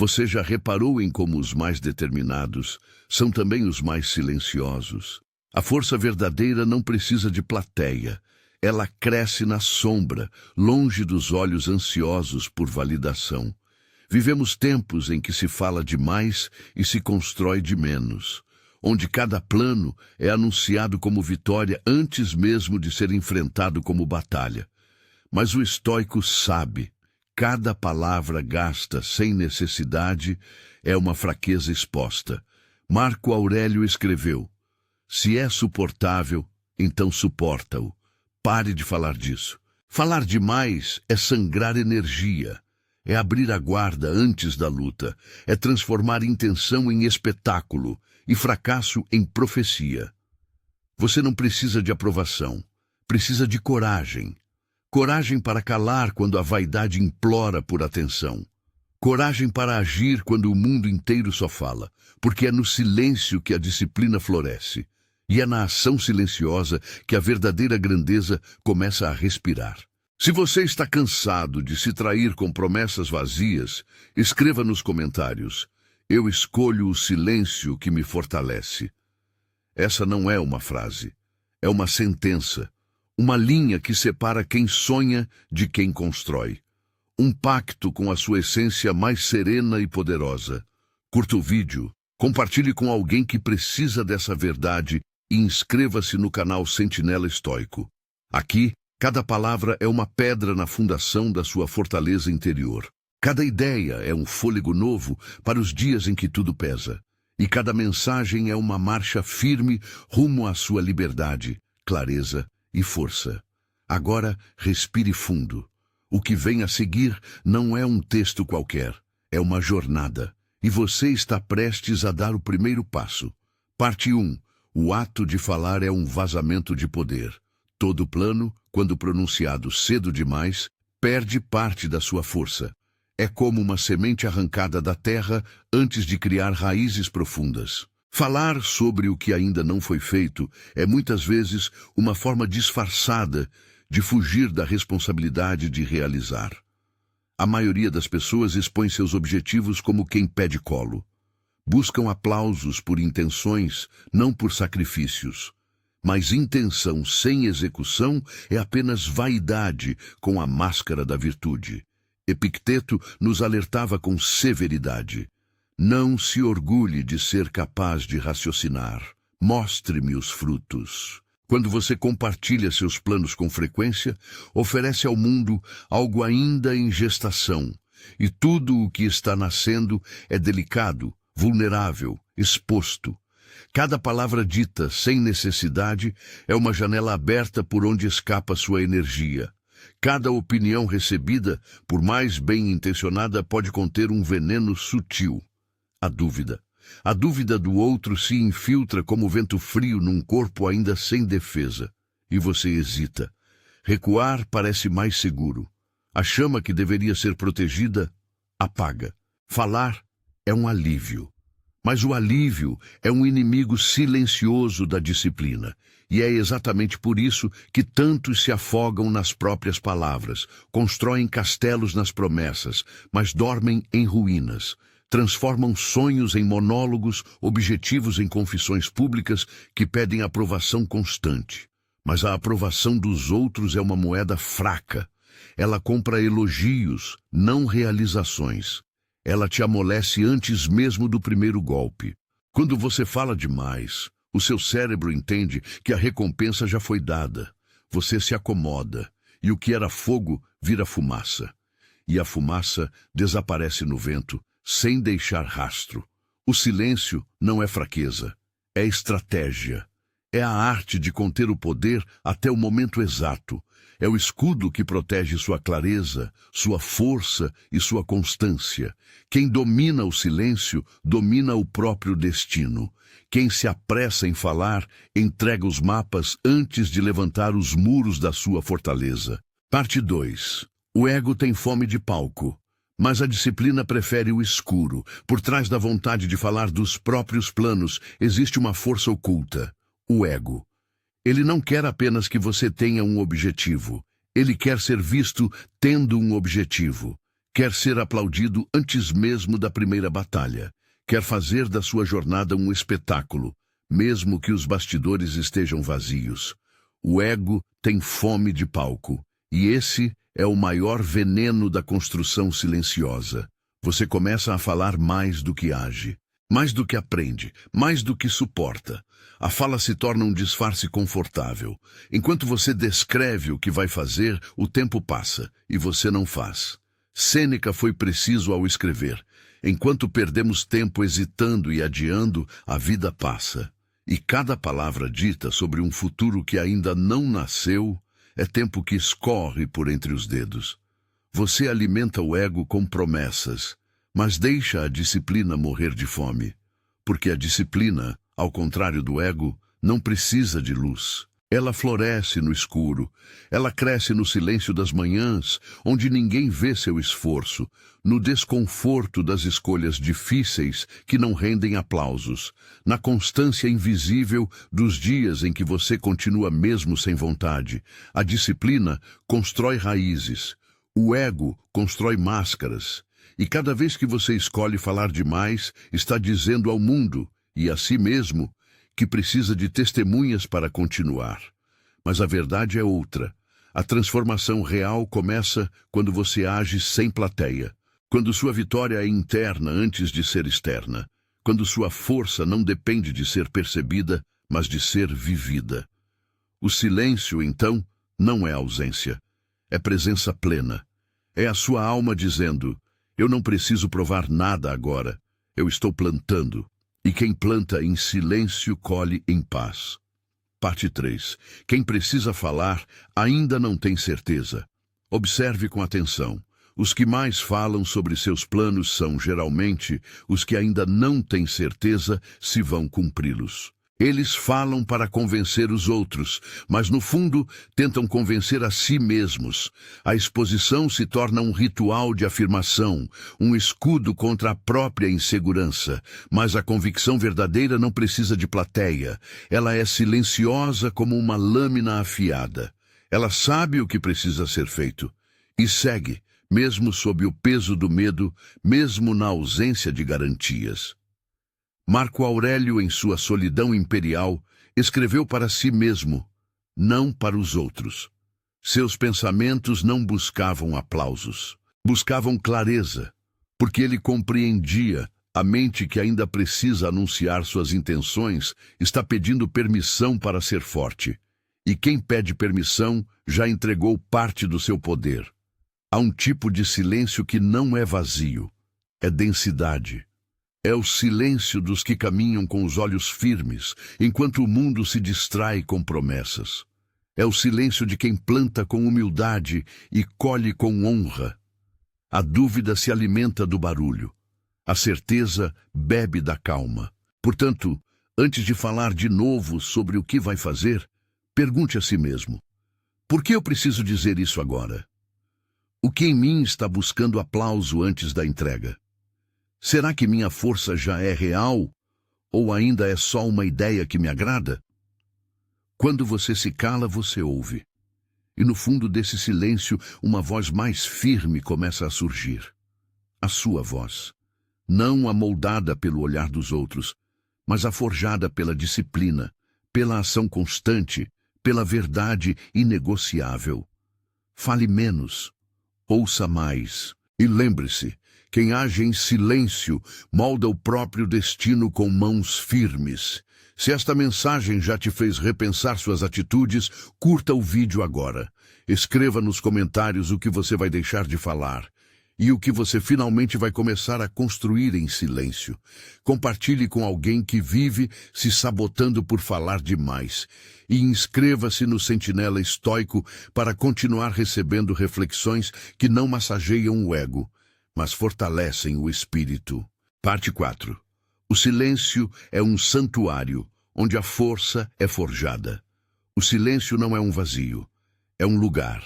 Você já reparou em como os mais determinados são também os mais silenciosos? A força verdadeira não precisa de plateia. Ela cresce na sombra, longe dos olhos ansiosos por validação. Vivemos tempos em que se fala demais e se constrói de menos, onde cada plano é anunciado como vitória antes mesmo de ser enfrentado como batalha. Mas o estoico sabe, cada palavra gasta sem necessidade é uma fraqueza exposta. Marco Aurélio escreveu: se é suportável, então suporta-o. Pare de falar disso. Falar demais é sangrar energia, é abrir a guarda antes da luta, é transformar intenção em espetáculo e fracasso em profecia. Você não precisa de aprovação, precisa de coragem. Coragem para calar quando a vaidade implora por atenção. Coragem para agir quando o mundo inteiro só fala, porque é no silêncio que a disciplina floresce. E é na ação silenciosa que a verdadeira grandeza começa a respirar. Se você está cansado de se trair com promessas vazias, escreva nos comentários: eu escolho o silêncio que me fortalece. Essa não é uma frase, é uma sentença, uma linha que separa quem sonha de quem constrói. Um pacto com a sua essência mais serena e poderosa. Curta o vídeo, compartilhe com alguém que precisa dessa verdade e inscreva-se no canal Sentinela Estoico. Aqui, cada palavra é uma pedra na fundação da sua fortaleza interior. Cada ideia é um fôlego novo para os dias em que tudo pesa. E cada mensagem é uma marcha firme rumo à sua liberdade, clareza e força. Agora, respire fundo. O que vem a seguir não é um texto qualquer, é uma jornada. E você está prestes a dar o primeiro passo. Parte 1. O ato de falar é um vazamento de poder. Todo plano, quando pronunciado cedo demais, perde parte da sua força. É como uma semente arrancada da terra antes de criar raízes profundas. Falar sobre o que ainda não foi feito é muitas vezes uma forma disfarçada de fugir da responsabilidade de realizar. A maioria das pessoas expõe seus objetivos como quem pede colo. Buscam aplausos por intenções, não por sacrifícios. Mas intenção sem execução é apenas vaidade com a máscara da virtude. Epicteto nos alertava com severidade: não se orgulhe de ser capaz de raciocinar. Mostre-me os frutos. Quando você compartilha seus planos com frequência, oferece ao mundo algo ainda em gestação. E tudo o que está nascendo é delicado, vulnerável, exposto. Cada palavra dita sem necessidade é uma janela aberta por onde escapa sua energia. Cada opinião recebida, por mais bem intencionada, pode conter um veneno sutil. A dúvida. A dúvida do outro se infiltra como vento frio num corpo ainda sem defesa. E você hesita. Recuar parece mais seguro. A chama que deveria ser protegida apaga. Falar é um alívio. Mas o alívio é um inimigo silencioso da disciplina. E é exatamente por isso que tantos se afogam nas próprias palavras, constroem castelos nas promessas, mas dormem em ruínas. Transformam sonhos em monólogos, objetivos em confissões públicas que pedem aprovação constante. Mas a aprovação dos outros é uma moeda fraca. Ela compra elogios, não realizações. Ela te amolece antes mesmo do primeiro golpe. Quando você fala demais, o seu cérebro entende que a recompensa já foi dada. Você se acomoda, e o que era fogo vira fumaça. E a fumaça desaparece no vento, sem deixar rastro. O silêncio não é fraqueza, é estratégia. É a arte de conter o poder até o momento exato. É o escudo que protege sua clareza, sua força e sua constância. Quem domina o silêncio, domina o próprio destino. Quem se apressa em falar, entrega os mapas antes de levantar os muros da sua fortaleza. Parte 2. O ego tem fome de palco, mas a disciplina prefere o escuro. Por trás da vontade de falar dos próprios planos, existe uma força oculta: o ego. Ele não quer apenas que você tenha um objetivo. Ele quer ser visto tendo um objetivo. Quer ser aplaudido antes mesmo da primeira batalha. Quer fazer da sua jornada um espetáculo, mesmo que os bastidores estejam vazios. O ego tem fome de palco, e esse é o maior veneno da construção silenciosa. Você começa a falar mais do que age, mais do que aprende, mais do que suporta. A fala se torna um disfarce confortável. Enquanto você descreve o que vai fazer, o tempo passa, e você não faz. Sêneca foi preciso ao escrever. Enquanto perdemos tempo hesitando e adiando, a vida passa. E cada palavra dita sobre um futuro que ainda não nasceu é tempo que escorre por entre os dedos. Você alimenta o ego com promessas, mas deixa a disciplina morrer de fome. Porque a disciplina, ao contrário do ego, não precisa de luz. Ela floresce no escuro, ela cresce no silêncio das manhãs, onde ninguém vê seu esforço, no desconforto das escolhas difíceis que não rendem aplausos, na constância invisível dos dias em que você continua mesmo sem vontade. A disciplina constrói raízes, o ego constrói máscaras, e cada vez que você escolhe falar demais, está dizendo ao mundo, e a si mesmo, que precisa de testemunhas para continuar. Mas a verdade é outra. A transformação real começa quando você age sem plateia, quando sua vitória é interna antes de ser externa, quando sua força não depende de ser percebida, mas de ser vivida. O silêncio, então, não é ausência, é presença plena. É a sua alma dizendo: eu não preciso provar nada agora, eu estou plantando. E quem planta em silêncio colhe em paz. Parte 3. Quem precisa falar ainda não tem certeza. Observe com atenção. Os que mais falam sobre seus planos são, geralmente, os que ainda não têm certeza se vão cumpri-los. Eles falam para convencer os outros, mas no fundo tentam convencer a si mesmos. A exposição se torna um ritual de afirmação, um escudo contra a própria insegurança. Mas a convicção verdadeira não precisa de plateia. Ela é silenciosa como uma lâmina afiada. Ela sabe o que precisa ser feito e segue, mesmo sob o peso do medo, mesmo na ausência de garantias. Marco Aurélio, em sua solidão imperial, escreveu para si mesmo, não para os outros. Seus pensamentos não buscavam aplausos, buscavam clareza, porque ele compreendia a mente que ainda precisa anunciar suas intenções está pedindo permissão para ser forte. E quem pede permissão já entregou parte do seu poder. Há um tipo de silêncio que não é vazio, é densidade. É o silêncio dos que caminham com os olhos firmes, enquanto o mundo se distrai com promessas. É o silêncio de quem planta com humildade e colhe com honra. A dúvida se alimenta do barulho. A certeza bebe da calma. Portanto, antes de falar de novo sobre o que vai fazer, pergunte a si mesmo: por que eu preciso dizer isso agora? O que em mim está buscando aplauso antes da entrega? Será que minha força já é real ou ainda é só uma ideia que me agrada? Quando você se cala, você ouve. E no fundo desse silêncio, uma voz mais firme começa a surgir. A sua voz. Não a moldada pelo olhar dos outros, mas a forjada pela disciplina, pela ação constante, pela verdade inegociável. Fale menos, ouça mais e lembre-se: quem age em silêncio molda o próprio destino com mãos firmes. Se esta mensagem já te fez repensar suas atitudes, curta o vídeo agora. Escreva nos comentários o que você vai deixar de falar e o que você finalmente vai começar a construir em silêncio. Compartilhe com alguém que vive se sabotando por falar demais. E inscreva-se no Sentinela Estoico para continuar recebendo reflexões que não massageiam o ego, mas fortalecem o espírito. Parte 4. O silêncio é um santuário, onde a força é forjada. O silêncio não é um vazio, é um lugar.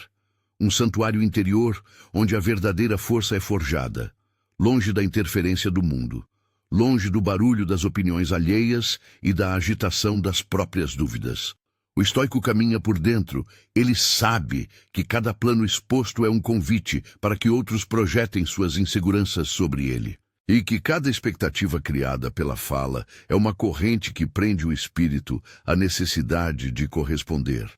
Um santuário interior, onde a verdadeira força é forjada, longe da interferência do mundo, longe do barulho das opiniões alheias e da agitação das próprias dúvidas. O estoico caminha por dentro. Ele sabe que cada plano exposto é um convite para que outros projetem suas inseguranças sobre ele. E que cada expectativa criada pela fala é uma corrente que prende o espírito à necessidade de corresponder.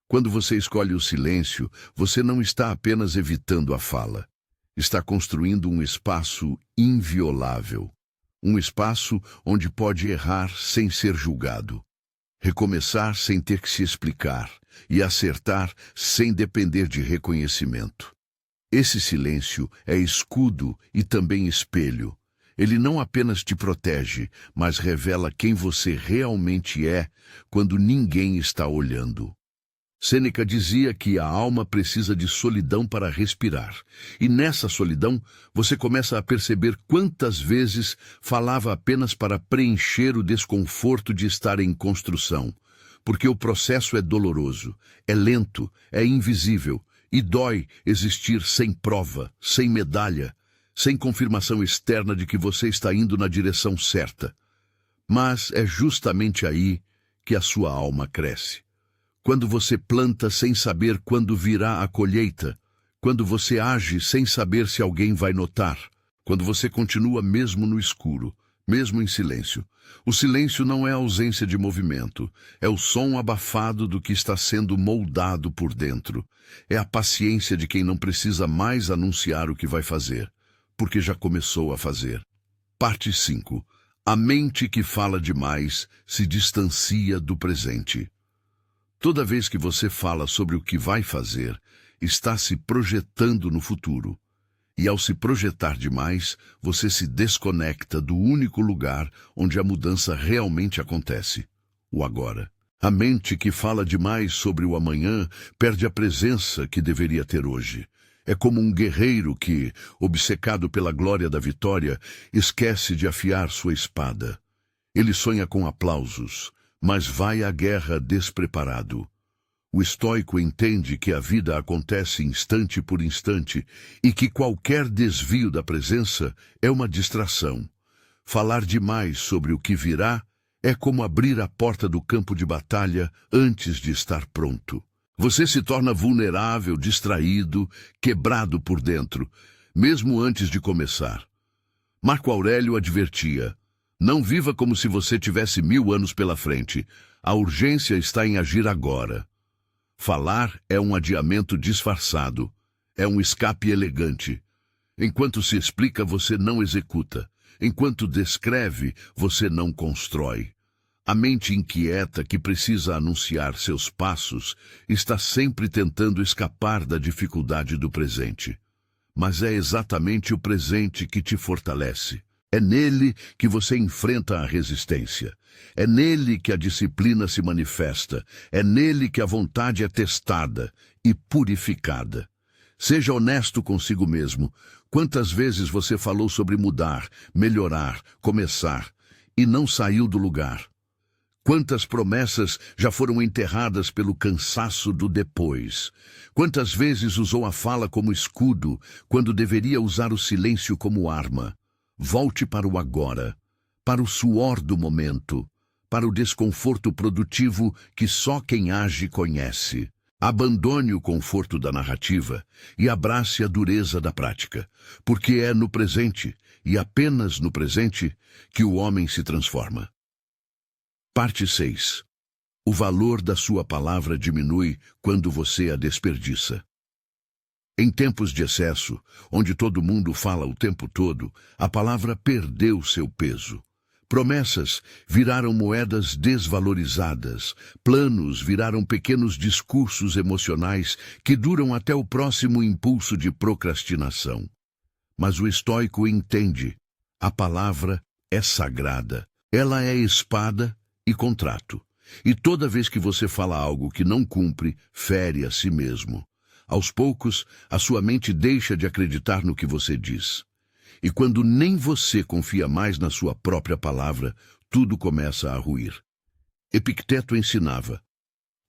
Quando você escolhe o silêncio, você não está apenas evitando a fala. Está construindo um espaço inviolável. Um espaço onde pode errar sem ser julgado. Recomeçar sem ter que se explicar e acertar sem depender de reconhecimento. Esse silêncio é escudo e também espelho. Ele não apenas te protege, mas revela quem você realmente é quando ninguém está olhando. Sêneca dizia que a alma precisa de solidão para respirar. E nessa solidão, você começa a perceber quantas vezes falava apenas para preencher o desconforto de estar em construção. Porque o processo é doloroso, é lento, é invisível, e dói existir sem prova, sem medalha, sem confirmação externa de que você está indo na direção certa. Mas é justamente aí que a sua alma cresce. Quando você planta sem saber quando virá a colheita, quando você age sem saber se alguém vai notar, quando você continua mesmo no escuro, mesmo em silêncio. O silêncio não é ausência de movimento, é o som abafado do que está sendo moldado por dentro. É a paciência de quem não precisa mais anunciar o que vai fazer, porque já começou a fazer. Parte 5. A mente que fala demais se distancia do presente. Toda vez que você fala sobre o que vai fazer, está se projetando no futuro. E ao se projetar demais, você se desconecta do único lugar onde a mudança realmente acontece, o agora. A mente que fala demais sobre o amanhã perde a presença que deveria ter hoje. É como um guerreiro que, obcecado pela glória da vitória, esquece de afiar sua espada. Ele sonha com aplausos, mas vai à guerra despreparado. O estoico entende que a vida acontece instante por instante e que qualquer desvio da presença é uma distração. Falar demais sobre o que virá é como abrir a porta do campo de batalha antes de estar pronto. Você se torna vulnerável, distraído, quebrado por dentro, mesmo antes de começar. Marco Aurélio advertia: não viva como se você tivesse 1000 anos pela frente. A urgência está em agir agora. Falar é um adiamento disfarçado. É um escape elegante. Enquanto se explica, você não executa. Enquanto descreve, você não constrói. A mente inquieta que precisa anunciar seus passos está sempre tentando escapar da dificuldade do presente. Mas é exatamente o presente que te fortalece. É nele que você enfrenta a resistência. É nele que a disciplina se manifesta. É nele que a vontade é testada e purificada. Seja honesto consigo mesmo. Quantas vezes você falou sobre mudar, melhorar, começar e não saiu do lugar? Quantas promessas já foram enterradas pelo cansaço do depois? Quantas vezes usou a fala como escudo, quando deveria usar o silêncio como arma? Volte para o agora, para o suor do momento, para o desconforto produtivo que só quem age conhece. Abandone o conforto da narrativa e abrace a dureza da prática, porque é no presente, e apenas no presente, que o homem se transforma. Parte 6. O valor da sua palavra diminui quando você a desperdiça. Em tempos de excesso, onde todo mundo fala o tempo todo, a palavra perdeu seu peso. Promessas viraram moedas desvalorizadas, planos viraram pequenos discursos emocionais que duram até o próximo impulso de procrastinação. Mas o estoico entende, a palavra é sagrada, ela é espada e contrato. E toda vez que você fala algo que não cumpre, fere a si mesmo. Aos poucos, a sua mente deixa de acreditar no que você diz. E quando nem você confia mais na sua própria palavra, tudo começa a ruir. Epicteto ensinava: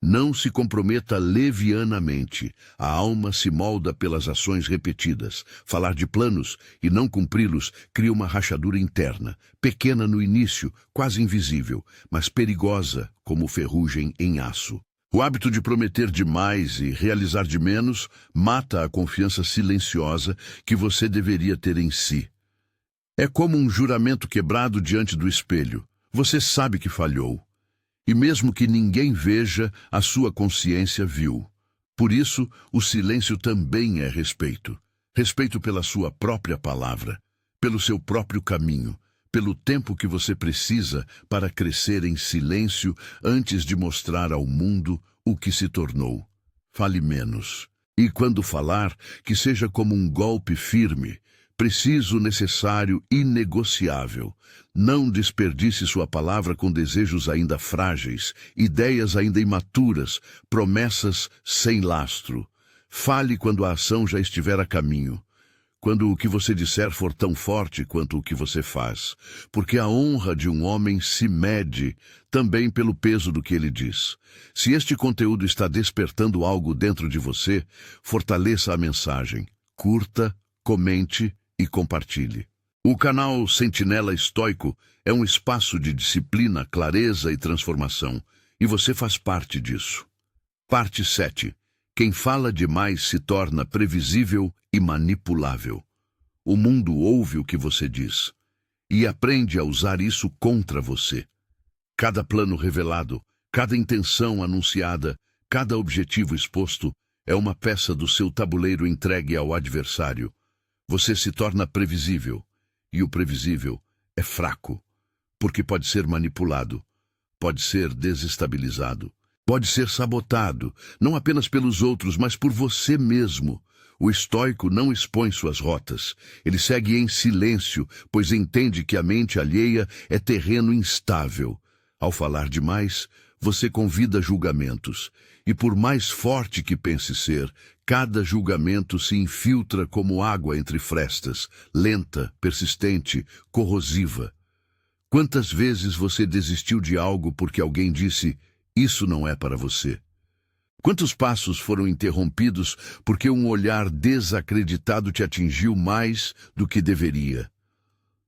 não se comprometa levianamente, a alma se molda pelas ações repetidas. Falar de planos e não cumpri-los cria uma rachadura interna, pequena no início, quase invisível, mas perigosa como ferrugem em aço. O hábito de prometer demais e realizar de menos mata a confiança silenciosa que você deveria ter em si. É como um juramento quebrado diante do espelho. Você sabe que falhou. E mesmo que ninguém veja, a sua consciência viu. Por isso, o silêncio também é respeito. Respeito pela sua própria palavra, pelo seu próprio caminho, pelo tempo que você precisa para crescer em silêncio antes de mostrar ao mundo o que se tornou. Fale menos. E quando falar, que seja como um golpe firme, preciso, necessário, inegociável. Não desperdice sua palavra com desejos ainda frágeis, ideias ainda imaturas, promessas sem lastro. Fale quando a ação já estiver a caminho. Quando o que você disser for tão forte quanto o que você faz, porque a honra de um homem se mede também pelo peso do que ele diz. Se este conteúdo está despertando algo dentro de você, fortaleça a mensagem, curta, comente e compartilhe. O canal Sentinela Estoico é um espaço de disciplina, clareza e transformação, e você faz parte disso. Parte 7. Quem fala demais se torna previsível e manipulável. O mundo ouve o que você diz e aprende a usar isso contra você. Cada plano revelado, cada intenção anunciada, cada objetivo exposto é uma peça do seu tabuleiro entregue ao adversário. Você se torna previsível, e o previsível é fraco, porque pode ser manipulado, pode ser desestabilizado. Pode ser sabotado, não apenas pelos outros, mas por você mesmo. O estoico não expõe suas rotas. Ele segue em silêncio, pois entende que a mente alheia é terreno instável. Ao falar demais, você convida julgamentos. E por mais forte que pense ser, cada julgamento se infiltra como água entre frestas, lenta, persistente, corrosiva. Quantas vezes você desistiu de algo porque alguém disse: "Isso não é para você"? Quantos passos foram interrompidos porque um olhar desacreditado te atingiu mais do que deveria?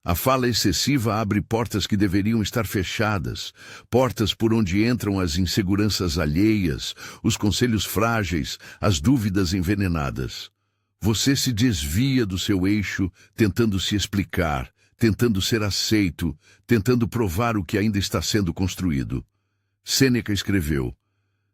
A fala excessiva abre portas que deveriam estar fechadas, portas por onde entram as inseguranças alheias, os conselhos frágeis, as dúvidas envenenadas. Você se desvia do seu eixo, tentando se explicar, tentando ser aceito, tentando provar o que ainda está sendo construído. Sêneca escreveu: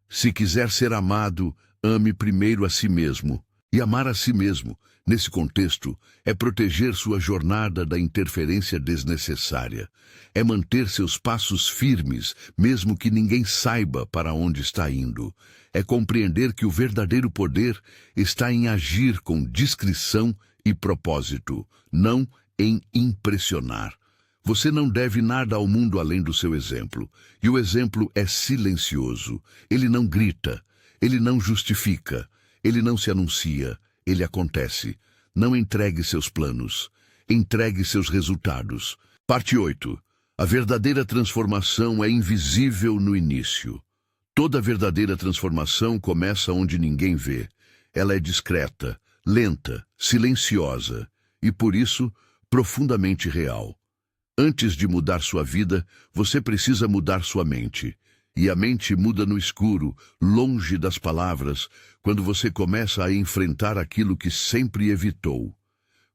"Se quiser ser amado, ame primeiro a si mesmo." E amar a si mesmo, nesse contexto, é proteger sua jornada da interferência desnecessária. É manter seus passos firmes, mesmo que ninguém saiba para onde está indo. É compreender que o verdadeiro poder está em agir com discrição e propósito, não em impressionar. Você não deve nada ao mundo além do seu exemplo. E o exemplo é silencioso. Ele não grita. Ele não justifica. Ele não se anuncia. Ele acontece. Não entregue seus planos. Entregue seus resultados. Parte 8. A verdadeira transformação é invisível no início. Toda verdadeira transformação começa onde ninguém vê. Ela é discreta, lenta, silenciosa e, por isso, profundamente real. Antes de mudar sua vida, você precisa mudar sua mente. E a mente muda no escuro, longe das palavras, quando você começa a enfrentar aquilo que sempre evitou.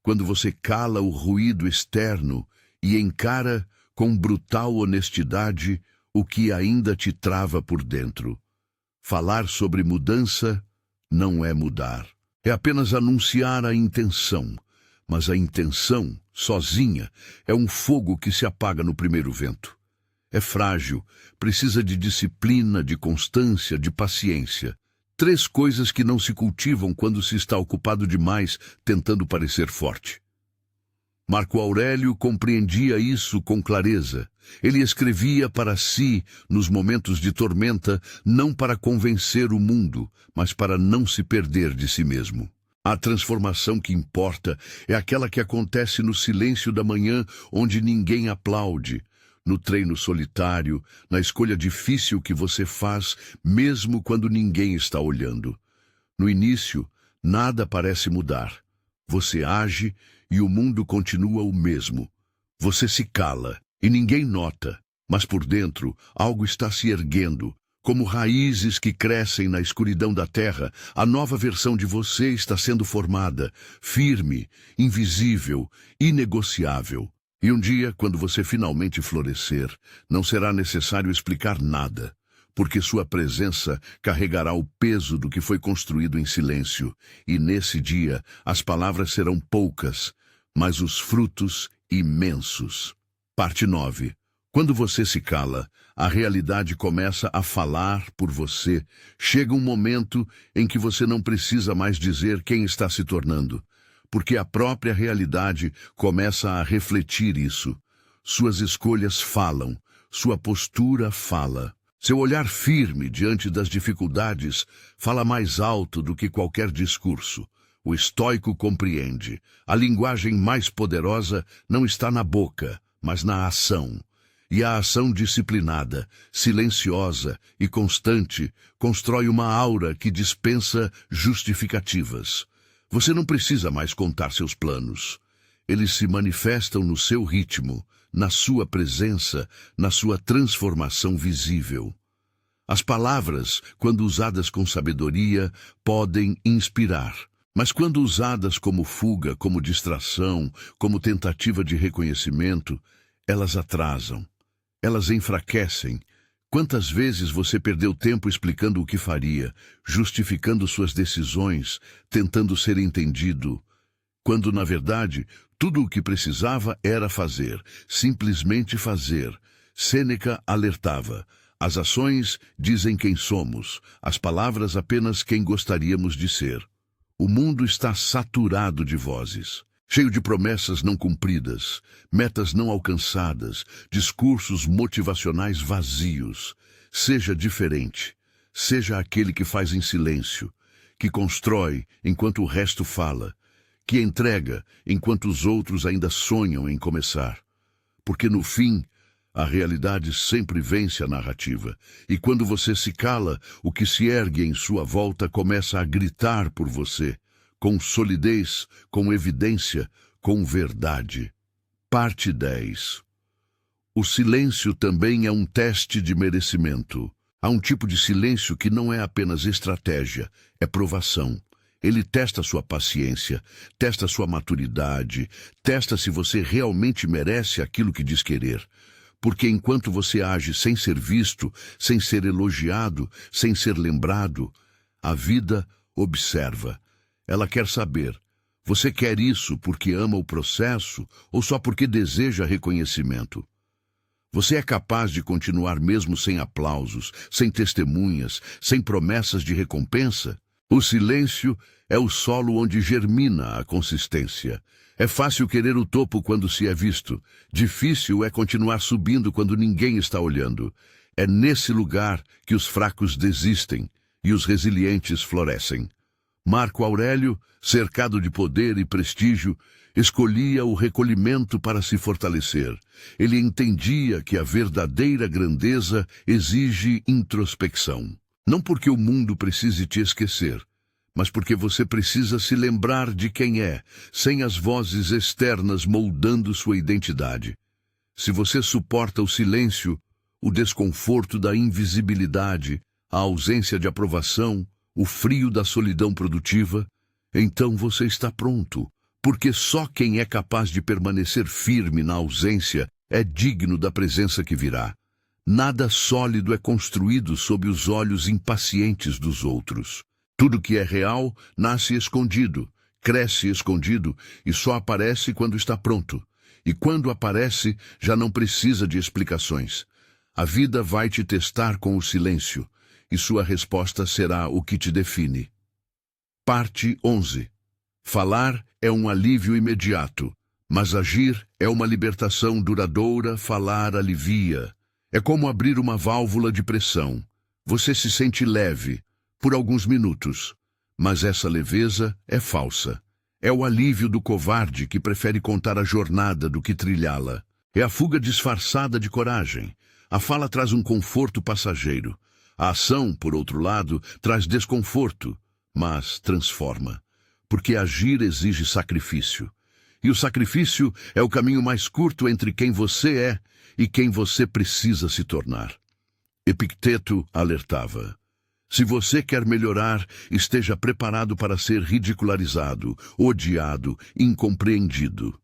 Quando você cala o ruído externo e encara com brutal honestidade o que ainda te trava por dentro. Falar sobre mudança não é mudar. É apenas anunciar a intenção. Mas a intenção, sozinha, é um fogo que se apaga no primeiro vento. É frágil, precisa de disciplina, de constância, de paciência. 3 coisas que não se cultivam quando se está ocupado demais tentando parecer forte. Marco Aurélio compreendia isso com clareza. Ele escrevia para si, nos momentos de tormenta, não para convencer o mundo, mas para não se perder de si mesmo. A transformação que importa é aquela que acontece no silêncio da manhã, onde ninguém aplaude, no treino solitário, na escolha difícil que você faz, mesmo quando ninguém está olhando. No início, nada parece mudar. Você age e o mundo continua o mesmo. Você se cala e ninguém nota, mas por dentro algo está se erguendo, Como raízes que crescem na escuridão da terra, a nova versão de você está sendo formada, firme, invisível, inegociável. E um dia, quando você finalmente florescer, não será necessário explicar nada, porque sua presença carregará o peso do que foi construído em silêncio. E nesse dia, as palavras serão poucas, mas os frutos imensos. Parte 9. Quando você se cala, a realidade começa a falar por você. Chega um momento em que você não precisa mais dizer quem está se tornando, porque a própria realidade começa a refletir isso. Suas escolhas falam, sua postura fala. Seu olhar firme diante das dificuldades fala mais alto do que qualquer discurso. O estoico compreende. A linguagem mais poderosa não está na boca, mas na ação. E a ação disciplinada, silenciosa e constante constrói uma aura que dispensa justificativas. Você não precisa mais contar seus planos. Eles se manifestam no seu ritmo, na sua presença, na sua transformação visível. As palavras, quando usadas com sabedoria, podem inspirar. Mas quando usadas como fuga, como distração, como tentativa de reconhecimento, elas atrasam. Elas enfraquecem. Quantas vezes você perdeu tempo explicando o que faria, justificando suas decisões, tentando ser entendido, quando, na verdade, tudo o que precisava era fazer, simplesmente fazer. Sêneca alertava: as ações dizem quem somos, as palavras apenas quem gostaríamos de ser. O mundo está saturado de vozes, cheio de promessas não cumpridas, metas não alcançadas, discursos motivacionais vazios. Seja diferente. Seja aquele que faz em silêncio, que constrói enquanto o resto fala, que entrega enquanto os outros ainda sonham em começar. Porque no fim, a realidade sempre vence a narrativa, e quando você se cala, o que se ergue em sua volta começa a gritar por você, com solidez, com evidência, com verdade. Parte 10. O silêncio também é um teste de merecimento. Há um tipo de silêncio que não é apenas estratégia, é provação. Ele testa sua paciência, testa sua maturidade, testa se você realmente merece aquilo que diz querer. Porque enquanto você age sem ser visto, sem ser elogiado, sem ser lembrado, a vida observa. Ela quer saber: você quer isso porque ama o processo ou só porque deseja reconhecimento? Você é capaz de continuar mesmo sem aplausos, sem testemunhas, sem promessas de recompensa? O silêncio é o solo onde germina a consistência. É fácil querer o topo quando se é visto. Difícil é continuar subindo quando ninguém está olhando. É nesse lugar que os fracos desistem e os resilientes florescem. Marco Aurélio, cercado de poder e prestígio, escolhia o recolhimento para se fortalecer. Ele entendia que a verdadeira grandeza exige introspecção. Não porque o mundo precise te esquecer, mas porque você precisa se lembrar de quem é, sem as vozes externas moldando sua identidade. Se você suporta o silêncio, o desconforto da invisibilidade, a ausência de aprovação, o frio da solidão produtiva, então você está pronto, porque só quem é capaz de permanecer firme na ausência é digno da presença que virá. Nada sólido é construído sob os olhos impacientes dos outros. Tudo que é real nasce escondido, cresce escondido e só aparece quando está pronto. E quando aparece, já não precisa de explicações. A vida vai te testar com o silêncio, e sua resposta será o que te define. Parte 11. Falar é um alívio imediato, mas agir é uma libertação duradoura. Falar alivia. É como abrir uma válvula de pressão. Você se sente leve, por alguns minutos, mas essa leveza é falsa. É o alívio do covarde que prefere contar a jornada do que trilhá-la. É a fuga disfarçada de coragem. A fala traz um conforto passageiro. A ação, por outro lado, traz desconforto, mas transforma. Porque agir exige sacrifício. E o sacrifício é o caminho mais curto entre quem você é e quem você precisa se tornar. Epicteto alertava: se você quer melhorar, esteja preparado para ser ridicularizado, odiado, incompreendido.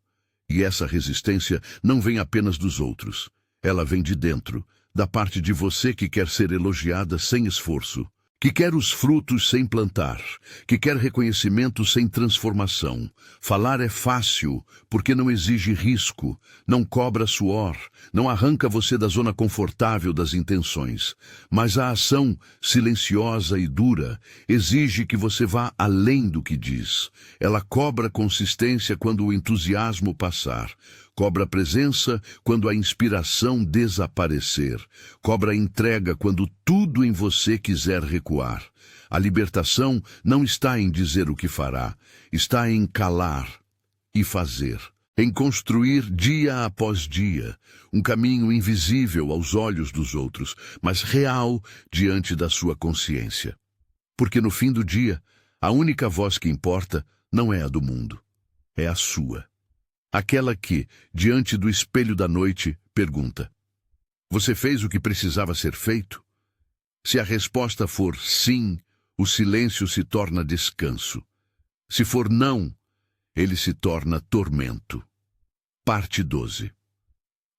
E essa resistência não vem apenas dos outros. Ela vem de dentro, da parte de você que quer ser elogiada sem esforço, que quer os frutos sem plantar, que quer reconhecimento sem transformação. Falar é fácil, porque não exige risco, não cobra suor, não arranca você da zona confortável das intenções. Mas a ação, silenciosa e dura, exige que você vá além do que diz. Ela cobra consistência quando o entusiasmo passar, cobra presença quando a inspiração desaparecer, cobra entrega quando tudo em você quiser recuar. A libertação não está em dizer o que fará, está em calar e fazer, em construir dia após dia, um caminho invisível aos olhos dos outros, mas real diante da sua consciência. Porque no fim do dia, a única voz que importa não é a do mundo, é a sua. Aquela que, diante do espelho da noite, pergunta: você fez o que precisava ser feito? Se a resposta for sim, o silêncio se torna descanso. Se for não, ele se torna tormento. Parte 12.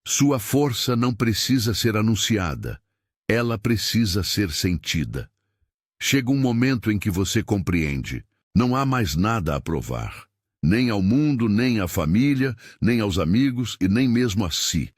Sua força não precisa ser anunciada, ela precisa ser sentida. Chega um momento em que você compreende: não há mais nada a provar. Nem ao mundo, nem à família, nem aos amigos e nem mesmo a si.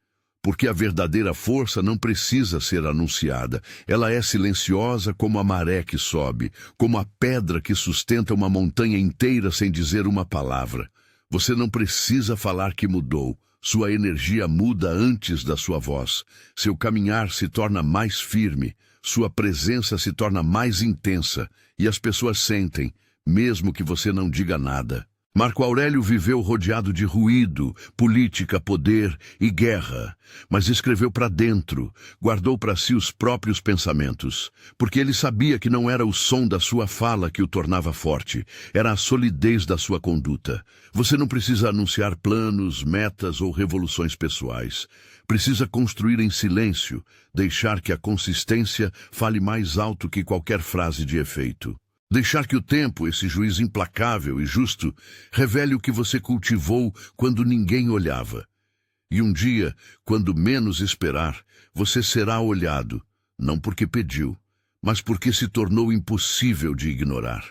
Porque a verdadeira força não precisa ser anunciada. Ela é silenciosa como a maré que sobe, como a pedra que sustenta uma montanha inteira sem dizer uma palavra. Você não precisa falar que mudou. Sua energia muda antes da sua voz. Seu caminhar se torna mais firme. Sua presença se torna mais intensa. E as pessoas sentem, mesmo que você não diga nada. Marco Aurélio viveu rodeado de ruído, política, poder e guerra, mas escreveu para dentro, guardou para si os próprios pensamentos, porque ele sabia que não era o som da sua fala que o tornava forte, era a solidez da sua conduta. Você não precisa anunciar planos, metas ou revoluções pessoais. Precisa construir em silêncio, deixar que a consistência fale mais alto que qualquer frase de efeito. Deixar que o tempo, esse juiz implacável e justo, revele o que você cultivou quando ninguém olhava. E um dia, quando menos esperar, você será olhado, não porque pediu, mas porque se tornou impossível de ignorar.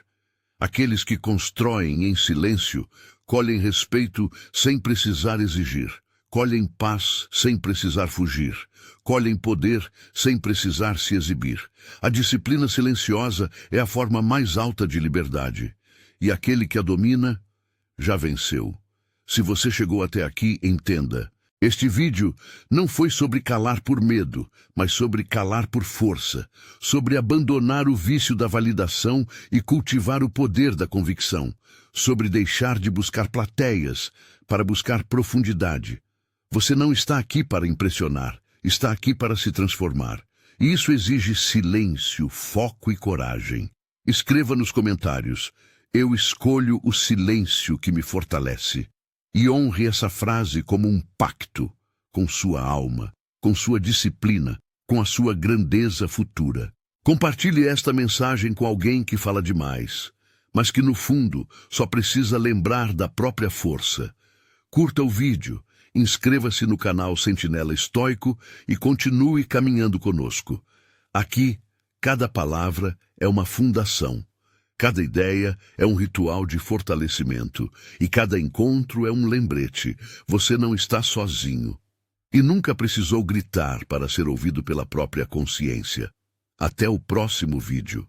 Aqueles que constroem em silêncio, colhem respeito sem precisar exigir, colhem paz sem precisar fugir, colhem poder sem precisar se exibir. A disciplina silenciosa é a forma mais alta de liberdade. E aquele que a domina, já venceu. Se você chegou até aqui, entenda. Este vídeo não foi sobre calar por medo, mas sobre calar por força, sobre abandonar o vício da validação e cultivar o poder da convicção, sobre deixar de buscar plateias para buscar profundidade. Você não está aqui para impressionar, está aqui para se transformar. E isso exige silêncio, foco e coragem. Escreva nos comentários: eu escolho o silêncio que me fortalece. E honre essa frase como um pacto com sua alma, com sua disciplina, com a sua grandeza futura. Compartilhe esta mensagem com alguém que fala demais, mas que no fundo só precisa lembrar da própria força. Curta o vídeo, inscreva-se no canal Sentinela Estoico e continue caminhando conosco. Aqui, cada palavra é uma fundação. Cada ideia é um ritual de fortalecimento e cada encontro é um lembrete. Você não está sozinho. E nunca precisou gritar para ser ouvido pela própria consciência. Até o próximo vídeo.